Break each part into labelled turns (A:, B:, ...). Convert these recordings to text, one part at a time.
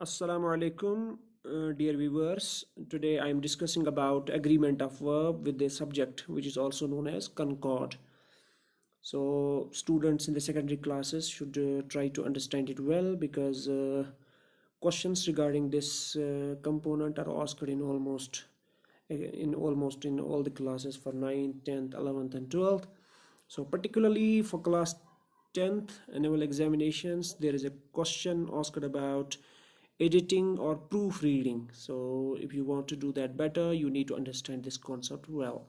A: Assalamu alaikum, dear viewers. Today I am discussing about agreement of verb with the subject, which is also known as concord. So students in the secondary classes should try to understand it well because questions regarding this component are asked in all the classes for 9th, 10th, 11th and 12th. So particularly for class 10th annual examinations, there is a question asked about editing or proofreading. So if you want to do that better, you need to understand this concept well.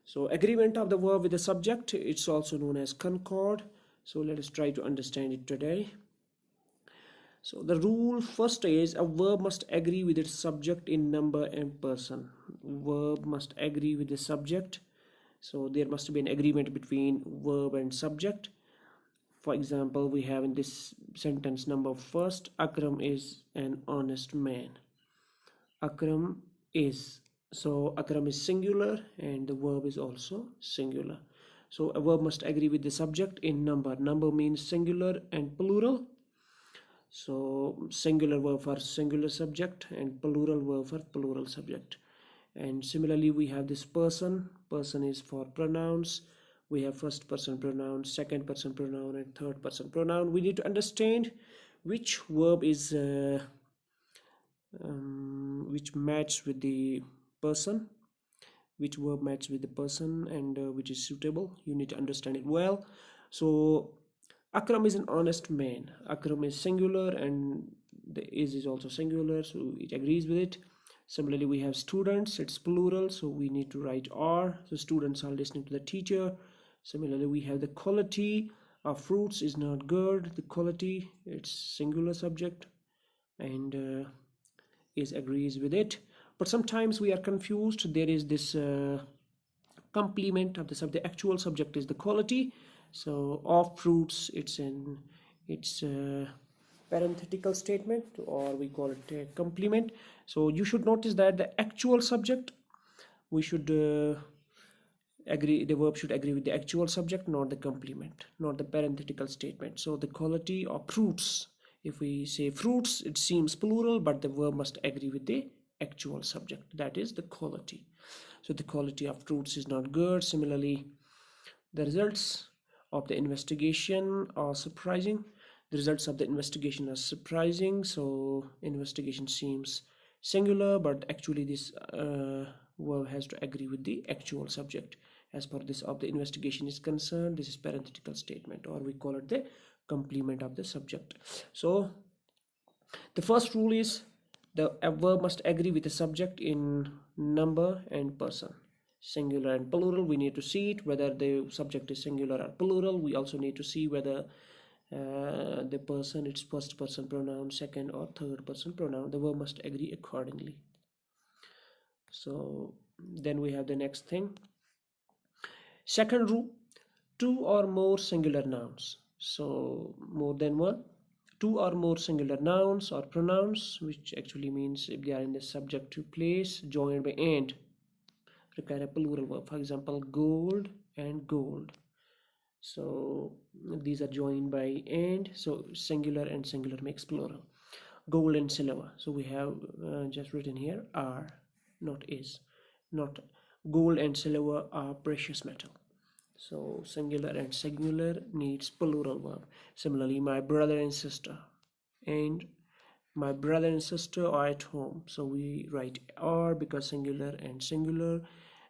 A: So agreement of the verb with the subject, it's also known as concord. So let us try to understand it today. So the rule first is a verb must agree with its subject in number and person. Verb must agree with the subject. So there must be an agreement between verb and subject. For example, we have in this sentence number first, Akram is an honest man. Akram is. So Akram is singular and the verb is also singular. So a verb must agree with the subject in number. Number means singular and plural. So singular verb for singular subject and plural verb for plural subject. And similarly we have this person. Person is for pronouns. We have first person pronoun, second person pronoun and third person pronoun. We need to understand which verb is which match with the person, which verb match with the person and which is suitable. You need to understand it well. So Akram is an honest man. Akram is singular and the is also singular, so it agrees with it. Similarly we have students, it's plural, so we need to write are. So students are listening to the teacher. Similarly we have the quality of fruits is not good. The quality, it's singular subject and is agrees with it. But sometimes we are confused. There is this complement of the subject. The actual subject is the quality. So of fruits, it's parenthetical statement, or we call it a complement. So you should notice that the actual subject, we should agree, the verb should agree with the actual subject, not the complement, not the parenthetical statement. So the quality of fruits, if we say fruits, it seems plural, but the verb must agree with the actual subject, that is the quality. So the quality of fruits is not good. Similarly, the results of the investigation are surprising. The results of the investigation are surprising. So investigation seems singular, but actually this verb has to agree with the actual subject. As per this of the investigation is concerned, this is parenthetical statement, or we call it the complement of the subject. So the first rule is the verb must agree with the subject in number and person. Singular and plural, we need to see it whether the subject is singular or plural. We also need to see whether the person, it's first person pronoun, second or third person pronoun. The verb must agree accordingly. So then we have the next thing. Second rule, two or more singular nouns. So more than one, two or more singular nouns or pronouns, which actually means if they are in the subjective place joined by and, require a plural verb. For example, gold and gold. So these are joined by and, so singular and singular makes plural. Gold and silver, so we have just written here are, not is. Not gold and silver are precious metal. So singular and singular needs plural verb. Similarly, my brother and sister, and my brother and sister are at home. So we write are because singular and singular,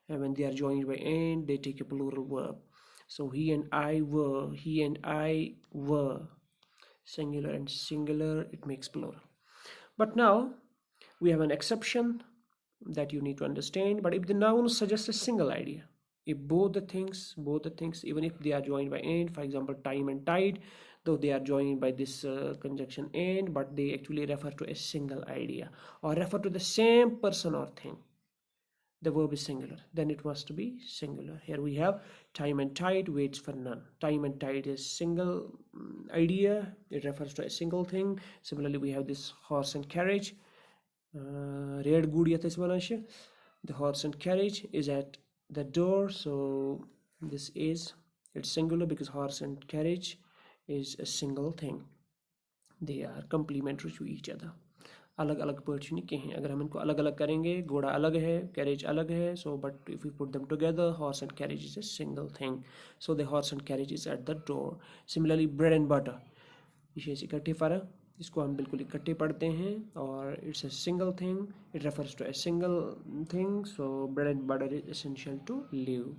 A: and when they are joined by and, they take a plural verb. So he and I were, singular and singular, it makes plural. But now we have an exception that you need to understand. But if the noun suggests a single idea, if both the things, even if they are joined by and, for example time and tide, though they are joined by this conjunction and, but they actually refer to a single idea or refer to the same person or thing, the verb is singular, then it must be singular. Here we have time and tide waits for none. Time and tide is single idea, it refers to a single thing. Similarly, we have this horse and carriage. Red good, the horse and carriage is at the door. So this is, it's singular because horse and carriage is a single thing. They are complementary to each other. अलग अलग PERT नहीं कहीं। अगर हम इनको अलग अलग करेंगे, घोड़ा अलग है, कैरेज अलग है, so but if we put them together, horse and carriage is a single thing, so the horse and carriage is at the door. Similarly bread and butter, विशेष इकट्ठे फ़र्क, इसको हम बिल्कुल इकट्ठे पढ़ते हैं और it's a single thing, it refers to a single thing, so bread and butter is essential to live.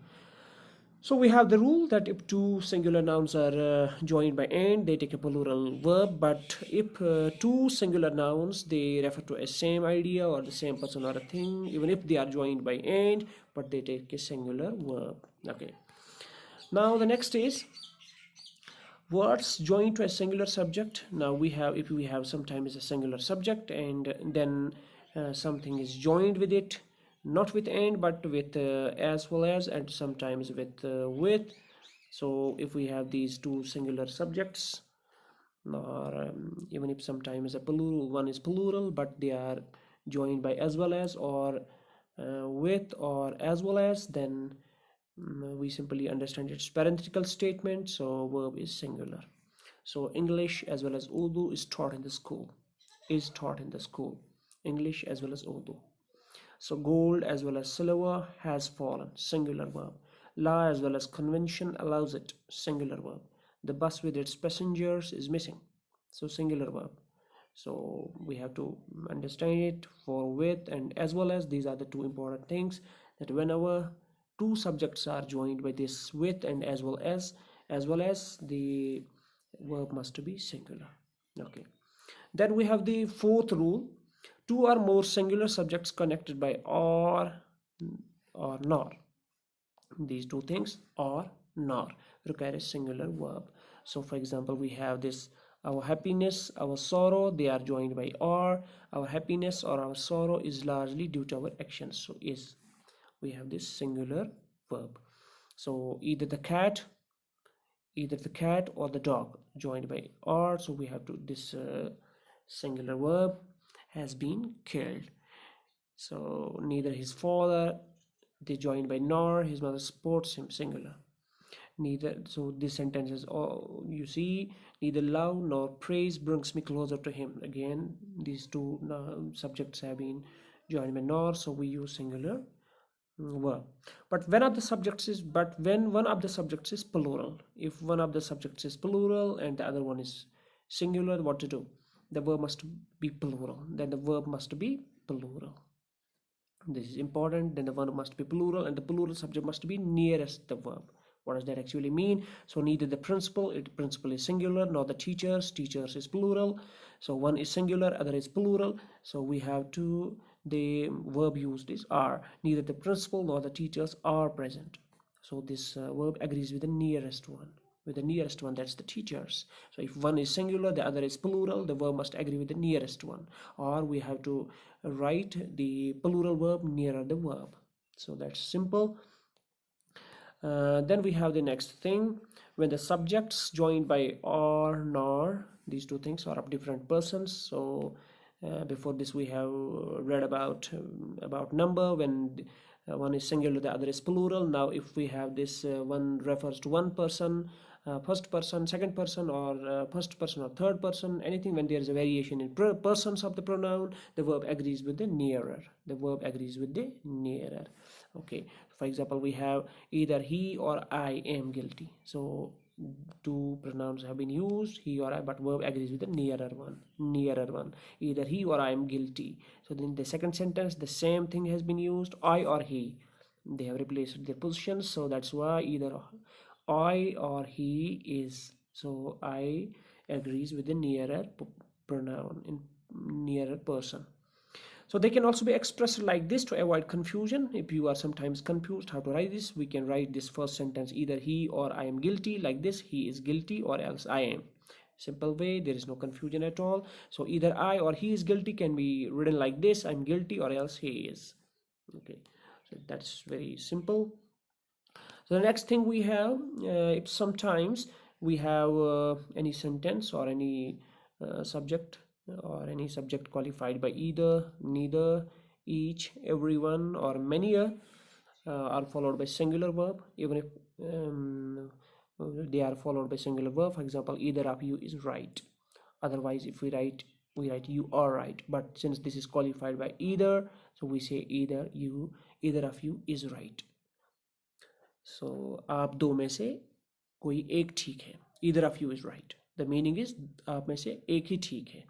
A: So we have the rule that if two singular nouns are joined by and, they take a plural verb. But if two singular nouns, they refer to a same idea or the same person or a thing, even if they are joined by and, but they take a singular verb. Okay. Now the next is words joined to a singular subject. Now we have, if we have sometimes a singular subject and then something is joined with it, not with and but with as well as, and sometimes with. So if we have these two singular subjects, or even if sometimes a plural, one is plural but they are joined by as well as or with or as well as, then we simply understand its parenthetical statement, so verb is singular. So English as well as Urdu is taught in the school, English as well as Urdu. So gold as well as silver has fallen, singular verb. Law as well as convention allows it, singular verb. The bus with its passengers is missing, so singular verb. So we have to understand it for with and as well as. These are the two important things, that whenever two subjects are joined by this with and as well as, the verb must be singular. Okay. Then we have the fourth rule: two or more singular subjects connected by or nor. These two things, or nor, require a singular verb. So for example, we have this: our happiness, our sorrow, they are joined by or. Our happiness or our sorrow is largely due to our actions, so is, we have this singular verb. So either the cat or the dog joined by or, so we have to, this singular verb has been killed. So neither his father, they joined by nor, his mother supports him, singular. Neither, so this sentence is, oh, you see, neither love nor praise brings me closer to him. Again, these two subjects have been joined by nor, so we use singular verb. But when one of the subjects is plural, if one of the subjects is plural and the other one is singular, what to do? The verb must be plural. Then the verb must be plural. This is important. Then the verb must be plural and the plural subject must be nearest the verb. What does that actually mean? So neither the principal is singular, nor the teachers is plural. So one is singular, other is plural. So we have to, the verb used is are. Neither the principal nor the teachers are present. So this verb agrees with the nearest one. That's the teachers. So if one is singular, the other is plural, the verb must agree with the nearest one, or we have to write the plural verb nearer the verb. So that's simple. Then we have the next thing: when the subjects joined by or nor, these two things are of different persons. So before this we have read about number, when one is singular, the other is plural. Now if we have this one refers to one person, first person, second person, or first person or third person, anything, when there is a variation in persons of the pronoun, the verb agrees with the nearer. Okay, for example, we have either he or I am guilty. So two pronouns have been used, he or I, but verb agrees with the nearer one. Either he or I am guilty. So then the second sentence, the same thing has been used, I or he. They have replaced their positions, so that's why either I or he is. So I agrees with the nearer pronoun, in nearer person. So they can also be expressed like this to avoid confusion. If you are sometimes confused how to write this, we can write this first sentence: either he or I am guilty, like this: he is guilty or else I am. Simple way, there is no confusion at all. So either I or he is guilty can be written like this: I'm guilty or else he is. Okay, so that's very simple. So the next thing we have, if sometimes we have any sentence or any subject qualified by either, neither, each, everyone, or many are followed by singular verb, even if they are followed by singular verb. For example, either of you is right. Otherwise, if we write we write you are right, but since this is qualified by either, so we say either of you is right. So आप दो में से कोई एक ठीक है, either of you is right. The meaning is आप में से एक ही ठीक है.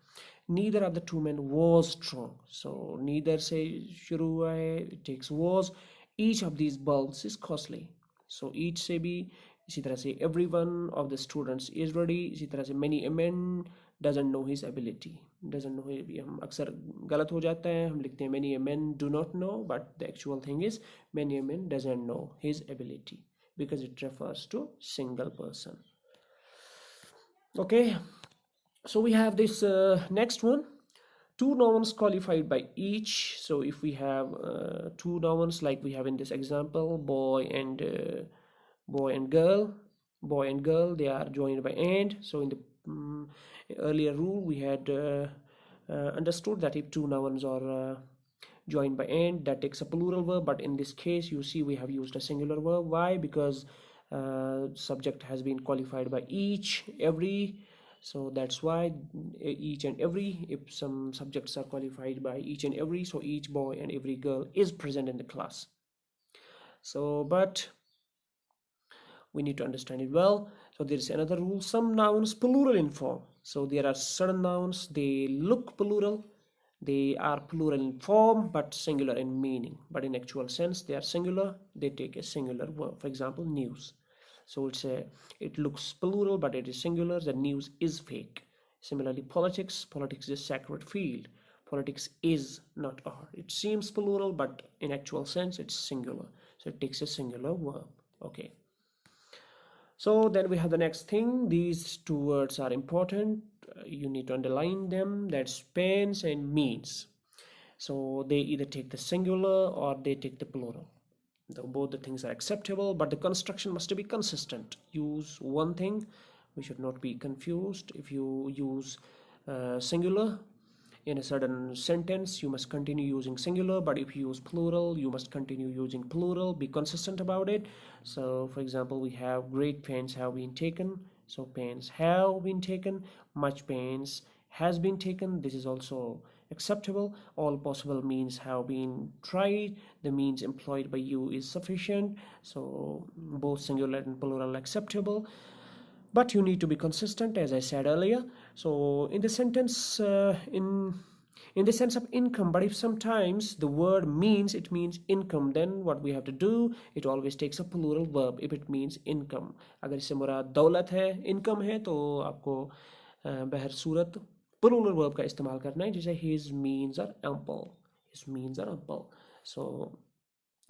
A: Neither of the two men was strong. So neither से शुरू हुआ है, it takes was. Each of these bulbs is costly. So each से भी इसी तरह से every one of the students is ready. इसी तरह से many a man doesn't know his ability. Doesn't know, हम अक्सर गलत हो जाता है, हम लिखते हैं many a man do not know, but the actual thing is many a man doesn't know his ability because it refers to single person. Okay, so we have this next one, two nouns qualified by each. So if we have two nouns like we have in this example, boy and girl, they are joined by and. So in the earlier rule we had understood that if two nouns are joined by and, that takes a plural verb, but in this case you see we have used a singular verb. Why? Because subject has been qualified by each, every. So that's why each and every, if some subjects are qualified by each and every, so each boy and every girl is present in the class. So but we need to understand it well. So there is another rule, some nouns plural in form. So there are certain nouns, they look plural, they are plural in form but singular in meaning, but in actual sense they are singular, they take a singular verb. For example, news. So it looks plural but it is singular, the news is fake. Similarly, politics is sacred field, politics is not are. It seems plural but in actual sense it's singular, so it takes a singular verb. Okay, so then we have the next thing, these two words are important, you need to underline them, that's pens and means. So they either take the singular or they take the plural. Both the things are acceptable, but the construction must be consistent. Use one thing, we should not be confused. If you use singular in a certain sentence, you must continue using singular, but if you use plural, you must continue using plural. Be consistent about it. So for example, we have great pains have been taken, so pains have been taken, much pains has been taken, this is also acceptable. All possible means have been tried, the means employed by you is sufficient. So both singular and plural acceptable, but you need to be consistent as I said earlier. So in the sentence in the sense of income, but if sometimes the word means it means income, then what we have to do, it always takes a plural verb if it means income. अगर इससे मुराद दौलत है, income है, तो आपको बहर सूरत plural verb का इस्तेमाल करना है, जैसे his means are ample, so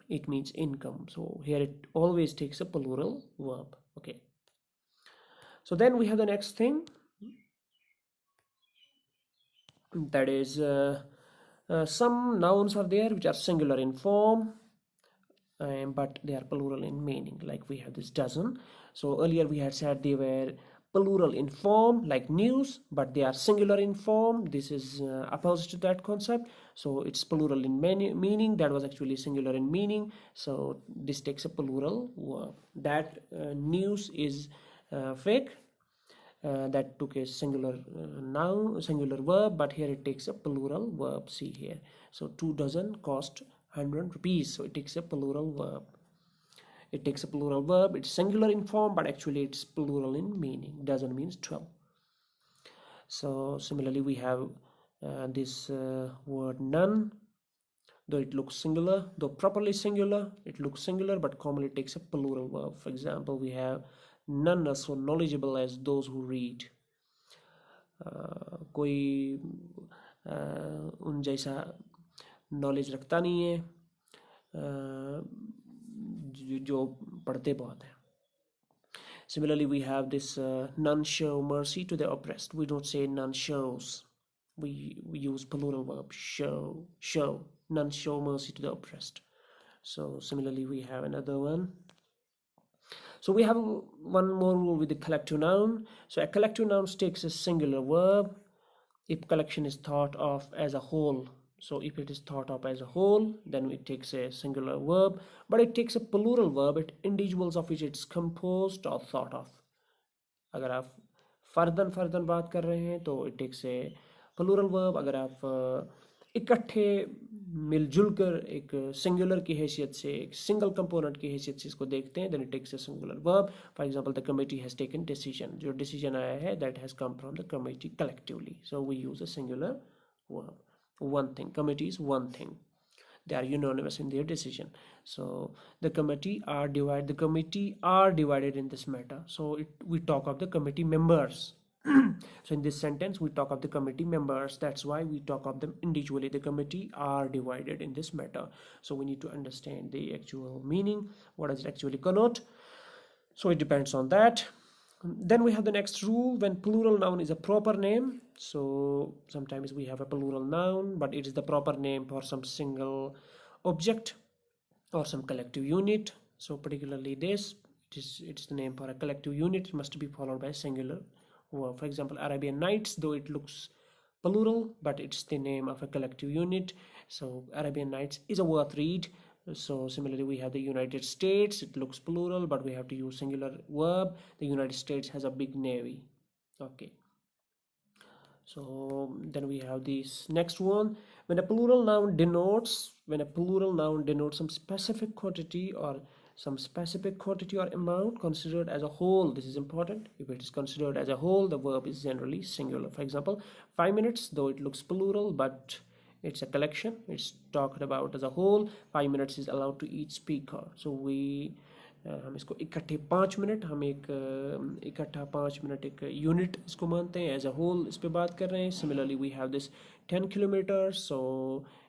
A: it means income. So here it always takes a plural verb. Okay, so then we have the next thing, that is some nouns are there which are singular in form but they are plural in meaning, like we have this dozen. So earlier we had said they were plural in form like news, but they are singular in form. This is opposite to that concept, so it's plural in meaning, that was actually singular in meaning, so this takes a plural verb. That news is fake, that took a singular noun, singular verb, but here it takes a plural verb. See here, so 2 dozen cost 100 rupees, so it takes a plural verb. It takes a plural verb, it's singular in form but actually it's plural in meaning, dozen means 12. So similarly we have this word none, though it looks singular, though properly singular, it looks singular but commonly takes a plural verb. For example, we have none are so knowledgeable as those who read. कोई उन जैसा knowledge रखता नहीं है जो पढ़ते बहुत हैं. Similarly, we have this none show mercy to the oppressed. We don't say none shows. We use plural verb show. None show mercy to the oppressed. So similarly, we have another one. So we have one more rule with the collective noun. So a collective noun takes a singular verb if collection is thought of as a whole. So if it is thought of as a whole, then it takes a singular verb, but it takes a plural verb at individuals of which it's composed or thought of. अगर आप further बात कर रहे हैं तो it takes a plural verb अगर आप इकट्ठे मिलजुल कर एक सिंगुलर की हैसियत से, एक सिंगल कंपोनेंट की हैसियत से इसको देखते हैं, then it takes a singular verb. For example the committee has taken decision, जो डिसीजन आया है that has come from the committee collectively, so we use a singular verb. One thing, committee is one thing, they are unanimous in their decision. So the committee are divided in this matter, so we talk of the committee members. So in this sentence we talk of the committee members, that's why we talk of them individually. The committee are divided in this matter, so we need to understand the actual meaning, what does it actually connote. So it depends on that. Then we have the next rule, when plural noun is a proper name. So sometimes we have a plural noun but it is the proper name for some single object or some collective unit. So particularly this, it is the name for a collective unit, it must be followed by a singular verb. For example, Arabian Nights, though it looks plural but it's the name of a collective unit, so Arabian Nights is a worth read. So similarly we have the United States, it looks plural but we have to use singular verb. The United States has a big navy. Okay, so then we have this next one, when a plural noun denotes some specific quantity or amount considered as a whole. This is important. If it is considered as a whole, the verb is generally singular. For example, 5 minutes, though it looks plural but it's a collection, it's talked about as a whole. 5 minutes is allowed to each speaker. So we हम इसको इकट्ठे 5 minute, हम एक इकट्ठा 5 minute एक unit इसको मानते हैं, एज अ होल इस पे बात कर रहे हैं. Similarly we have this 10 kilometers, so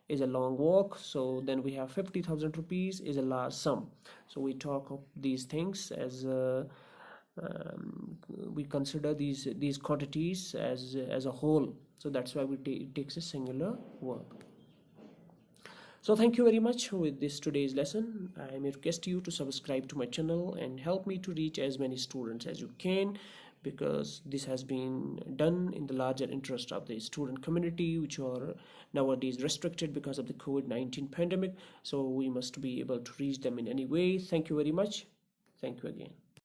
A: is a long walk. So then we have 50,000 rupees is a large sum. So we talk of these things as we consider these quantities as a whole. So that's why it takes a singular verb. So thank you very much with this today's lesson. I may request you to subscribe to my channel and help me to reach as many students as you can, because this has been done in the larger interest of the student community, which are nowadays restricted because of the COVID-19 pandemic. So we must be able to reach them in any way. Thank you very much. Thank you again.